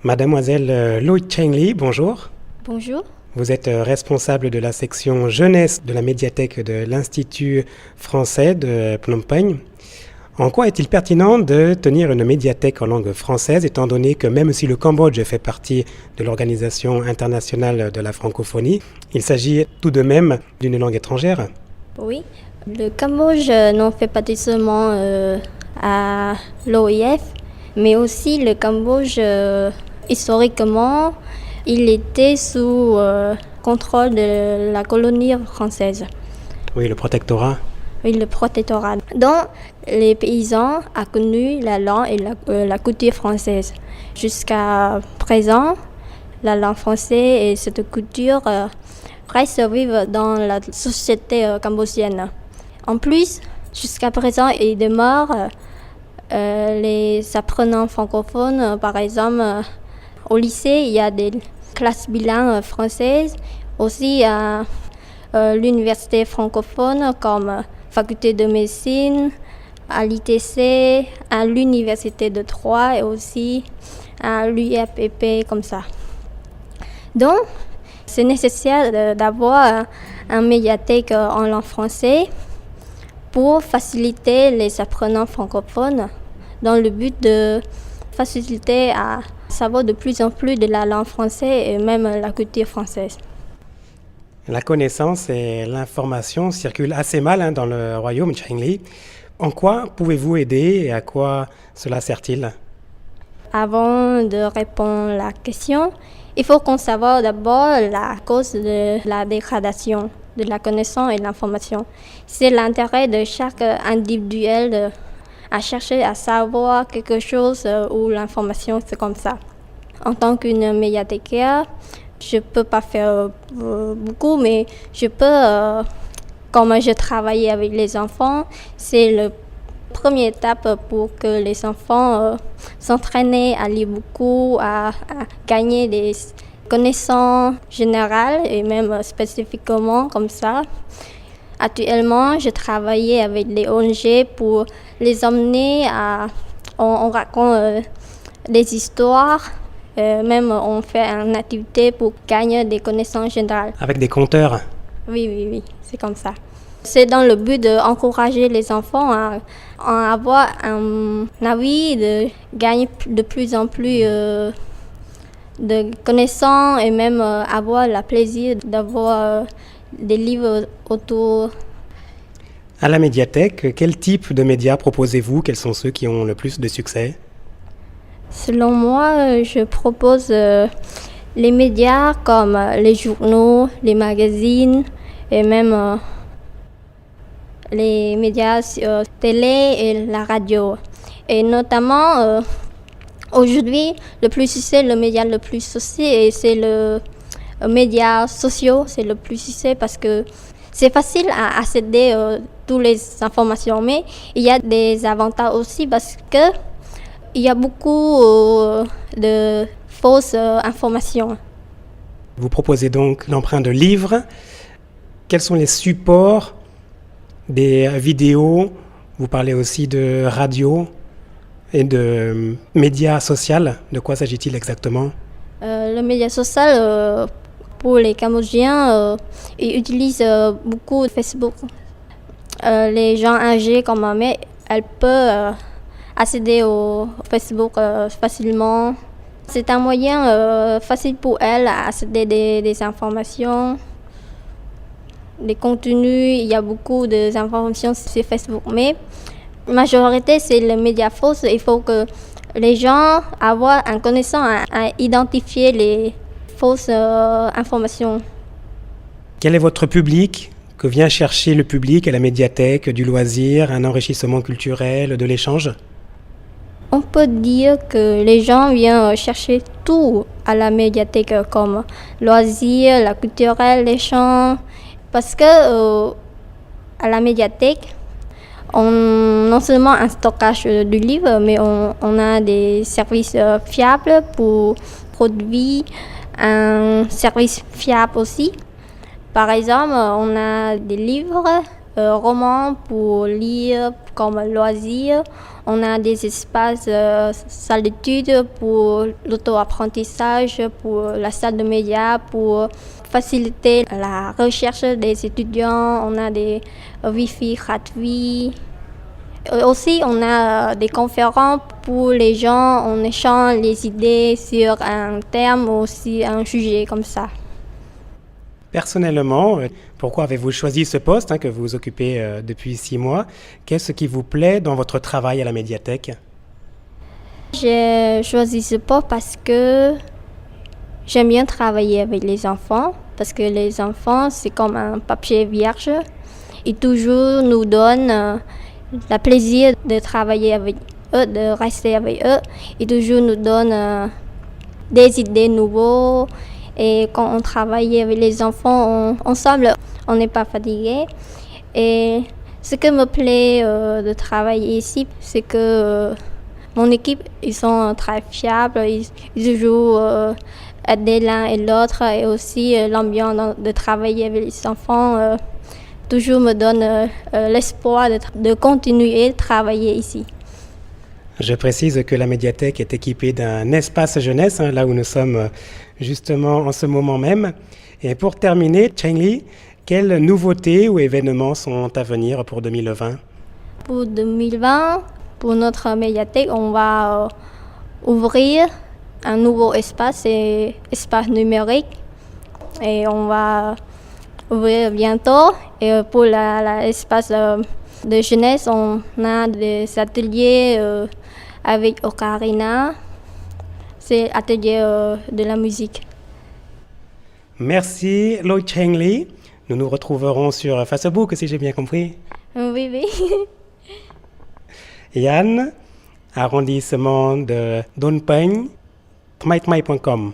Mademoiselle Loïc Cheng-Li, bonjour. Bonjour. Vous êtes responsable de la section jeunesse de la médiathèque de l'Institut français de Phnom Penh. En quoi est-il pertinent de tenir une médiathèque en langue française, étant donné que même si le Cambodge fait partie de l'Organisation internationale de la francophonie, il s'agit tout de même d'une langue étrangère? Oui, le Cambodge n'en fait pas seulement à l'OIF, mais aussi le Cambodge, historiquement, il était sous contrôle de la colonie française. Oui, le protectorat. Oui, le protectorat. Donc, les paysans ont connu la langue et la coutume française. Jusqu'à présent, la langue française et cette couture restent vivre dans la société cambodgienne. En plus, jusqu'à présent, il demeure les apprenants francophones. Par exemple, au lycée, il y a des classes bilingues françaises. Aussi, à l'université francophone comme faculté de médecine, à l'ITC, à l'université de Troyes et aussi à l'UFPP comme ça. Donc, c'est nécessaire d'avoir une médiathèque en langue française pour faciliter les apprenants francophones dans le but de faciliter à savoir de plus en plus de la langue française et même la culture française. La connaissance et l'information circulent assez mal dans le royaume Cheng-Li. En quoi pouvez-vous aider et à quoi cela sert-il? Avant de répondre à la question, il faut qu'on sache d'abord la cause de la dégradation de la connaissance et de l'information. C'est l'intérêt de chaque individuel à chercher à savoir quelque chose ou l'information, c'est comme ça. En tant qu'une médiathécaire, je ne peux pas faire beaucoup, mais je peux, comme je travaille avec les enfants, c'est la première étape pour que les enfants s'entraînent à lire beaucoup, à gagner des connaissances générales et même spécifiquement comme ça. Actuellement, je travaille avec les ONG pour les emmener on raconte des histoires. Même on fait une activité pour gagner des connaissances générales. Avec des compteurs? Oui, c'est comme ça. C'est dans le but d'encourager les enfants à avoir un avis, de gagner de plus en plus de connaissances et même avoir le plaisir d'avoir des livres autour. À la médiathèque, quel type de médias proposez-vous? Quels sont ceux qui ont le plus de succès? Selon moi, je propose les médias comme les journaux, les magazines et même les médias télé et la radio. Et notamment, aujourd'hui, le média le plus succès, c'est le média sociaux, c'est le plus succès parce que c'est facile à accéder à toutes les informations, mais il y a des avantages aussi parce que il y a beaucoup de fausses informations. Vous proposez donc l'emprunt de livres. Quels sont les supports des vidéos? Vous parlez aussi de radio et de médias sociaux. De quoi s'agit-il exactement? Le média social, pour les Cambodgiens, ils utilisent beaucoup Facebook. Les gens âgés comme ma mère, elles peuvent accéder au Facebook facilement. C'est un moyen facile pour elles à accéder des informations, des contenus. Il y a beaucoup d'informations sur Facebook, mais la majorité, c'est les médias faux. Il faut que les gens aient une connaissance à identifier les fausses informations. Quel est votre public? Que vient chercher le public à la médiathèque? Du loisir, un enrichissement culturel, de l'échange? On peut dire que les gens viennent chercher tout à la médiathèque comme loisirs, la culturelle, les chants. Parce que à la médiathèque, non seulement un stockage du livre, mais on a des services fiables pour produire, un service fiable aussi. Par exemple, on a des livres romans pour lire comme loisir. On a des espaces salles d'études pour l'auto-apprentissage, pour la salle de médias, pour faciliter la recherche des étudiants. On a des Wi-Fi gratuits. Aussi, on a des conférences pour les gens. On échange les idées sur un thème ou sur un sujet comme ça. Personnellement, pourquoi avez-vous choisi ce poste que vous occupez depuis 6 mois? Qu'est-ce qui vous plaît dans votre travail à la médiathèque? J'ai choisi ce poste parce que j'aime bien travailler avec les enfants, parce que les enfants, c'est comme un papier vierge. Ils toujours nous donnent le plaisir de travailler avec eux, de rester avec eux. Ils toujours nous donnent des idées nouvelles. Et quand on travaille avec les enfants, ensemble, on n'est pas fatigué. Et ce qui me plaît de travailler ici, c'est que mon équipe, ils sont très fiables. Ils jouent aider l'un et l'autre. Et aussi l'ambiance de travailler avec les enfants toujours me donne l'espoir de continuer à travailler ici. Je précise que la médiathèque est équipée d'un espace jeunesse, là où nous sommes justement en ce moment même. Et pour terminer, Cheng Li, quelles nouveautés ou événements sont à venir pour 2020? Pour 2020, pour notre médiathèque, on va ouvrir un nouveau espace, espace numérique. Et on va ouvrir bientôt. Et pour l'espace de jeunesse, on a des ateliers avec Ocarina. C'est l'atelier de la musique. Merci, Lo Cheng Li. Nous nous retrouverons sur Facebook, si j'ai bien compris. Oui, oui. Yann, arrondissement de Phnom Penh, thmaithmai.com.